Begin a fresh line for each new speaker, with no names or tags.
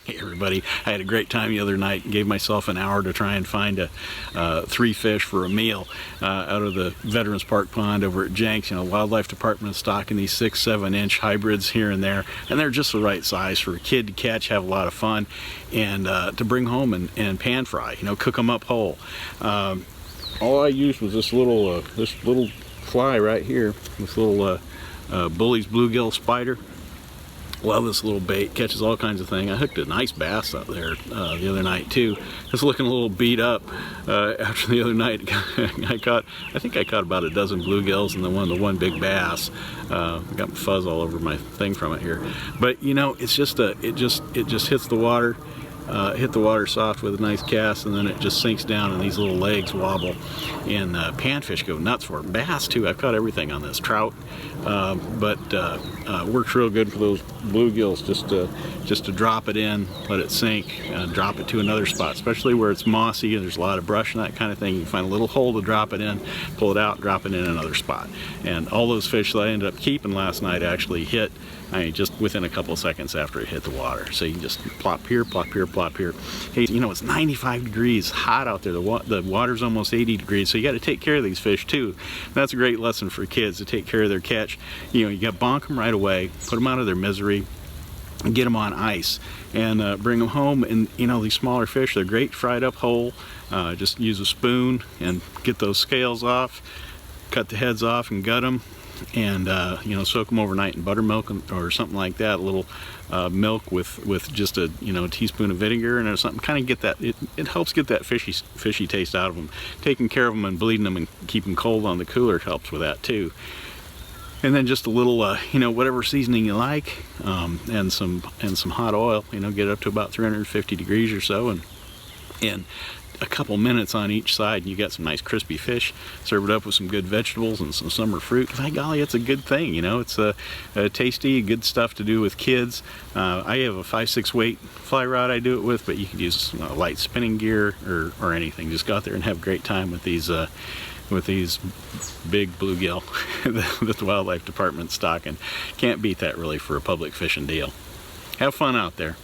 Hey everybody, I had a great time the other night and gave myself an hour to try and find 3 fish for a meal out of the Veterans Park pond over at Jenks. You know, Wildlife Department is stocking these 6-7 inch hybrids here and there, and they're just the right size for a kid to catch, have a lot of fun, and to bring home and pan fry, you know, cook them up whole. All I used was this little fly right here, this little Bully's bluegill spider. Love this little bait, catches all kinds of things. I hooked a nice bass out there the other night too. Just looking a little beat up after the other night. I think I caught about a dozen bluegills and the one big bass. Got fuzz all over my thing from it here. But you know, it's just it just hits the water. Hit the water soft with a nice cast, and then it just sinks down and these little legs wobble, and panfish go nuts for it. Bass too. I've caught everything on this. Trout, but works real good for those bluegills. Just to drop it in, let it sink, drop it to another spot, especially where it's mossy and there's a lot of brush and that kind of thing. You can find a little hole to drop it in, pull it out, drop it in another spot. And all those fish that I ended up keeping last night actually hit, I mean, just within a couple of seconds after it hit the water. So you can just plop here, plop here, plop here. Hey, you know, it's 95 degrees, hot out there. The water's almost 80 degrees, so you got to take care of these fish too. And that's a great lesson for kids, to take care of their catch. You know, you got to bonk them right away, put them out of their misery, and get them on ice, and bring them home. And you know, these smaller fish, they're great fried up whole. Just use a spoon and get those scales off, cut the heads off and gut them, and you know, soak them overnight in buttermilk or something like that. A little milk with just a teaspoon of vinegar and something. Kind of get that. It helps get that fishy taste out of them. Taking care of them and bleeding them and keeping them cold on the cooler helps with that too. And then just a little, you know, whatever seasoning you like, and some hot oil. You know, get up to about 350 degrees or so, and a couple minutes on each side, and you got some nice crispy fish. Serve it up with some good vegetables and some summer fruit. By golly, it's a good thing. You know, it's tasty, good stuff to do with kids. I have a 5-6 weight fly rod I do it with, but you can use light spinning gear or anything. Just go out there and have a great time with these big bluegill that the Wildlife Department's stocking. Can't beat that really for a public fishing deal. Have fun out there.